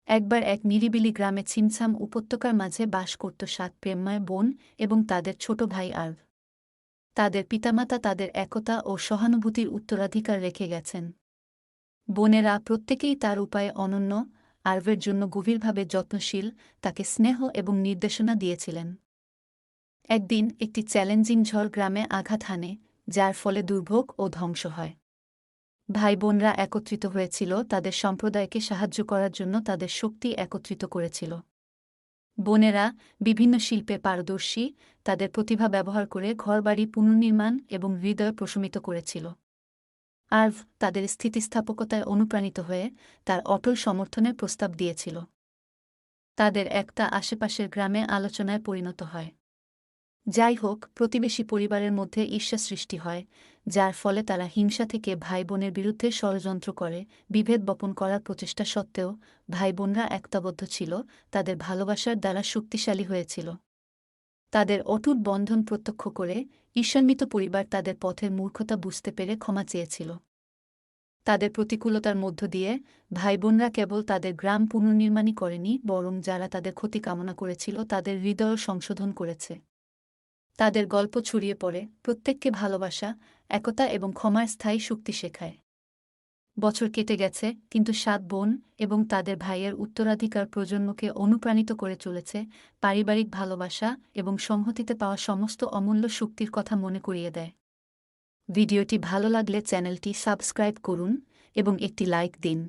একবার এক নিরিবিলি গ্রামে ছিমছাম উপত্যকার মাঝে বাস করত ৭ প্রেমময় বোন এবং তাদের ছোট ভাই আর্ভ। তাদের পিতামাতা তাদের একতা ও সহানুভূতির উত্তরাধিকার রেখে গেছেন। বোনেরা প্রত্যেকেই তার উপায়ে অনন্য, আর্ভের জন্য গভীরভাবে যত্নশীল, তাকে স্নেহ এবং নির্দেশনা দিয়েছিলেন। একদিন একটি চ্যালেঞ্জিং ঝড় গ্রামে আঘাত হানে, যার ফলে দুর্ভোগ ও ধ্বংস হয়। ভাই বোনরা একত্রিত হয়েছিল, তাদের সম্প্রদায়কে সাহায্য করার জন্য তাদের শক্তি একত্রিত করেছিল। বোনেরা বিভিন্ন শিল্পে পারদর্শী, তাদের প্রতিভা ব্যবহার করে ঘরবাড়ি পুনর্নির্মাণ এবং হৃদয় প্রশমিত করেছিল। আর্ভ তাদের স্থিতিস্থাপকতায় অনুপ্রাণিত হয়ে তার অটল সমর্থনের প্রস্তাব দিয়েছিল। তাদের একটা আশেপাশের গ্রামে আলোচনায় পরিণত হয়। যাই হোক, প্রতিবেশী পরিবারের মধ্যে ঈর্ষা সৃষ্টি হয়, যার ফলে তারা হিংসা থেকে ভাই বোনের বিরুদ্ধে ষড়যন্ত্র করে। বিভেদ বপন করার প্রচেষ্টা সত্ত্বেও ভাই বোনরা একতাবদ্ধ ছিল, তাদের ভালোবাসার দ্বারা শক্তিশালী হয়েছিল। তাদের অটুট বন্ধন প্রত্যক্ষ করে ঈর্ষান্বিত পরিবার তাদের পথের মূর্খতা বুঝতে পেরে ক্ষমা চেয়েছিল। তাদের প্রতিকূলতার মধ্য দিয়ে ভাই বোনরা কেবল তাদের গ্রাম পুনর্নির্মাণই করেনি, বরং যারা তাদের ক্ষতি কামনা করেছিল তাদের হৃদয় সংশোধন করেছে। তাদের গল্প ছড়িয়ে পড়ে, প্রত্যেককে ভালোবাসা, একতা এবং ক্ষমার স্থায়ী শক্তি শেখায়। বছর কেটে গেছে, কিন্তু ৭ বোন এবং তাদের ভাইয়ের উত্তরাধিকার প্রজন্মকে অনুপ্রাণিত করে চলেছে, পারিবারিক ভালোবাসা এবং সংহতিতে পাওয়া সমস্ত অমূল্য শক্তির কথা মনে করিয়ে দেয়। ভিডিওটি ভালো লাগলে চ্যানেলটি সাবস্ক্রাইব করুন এবং একটি লাইক দিন।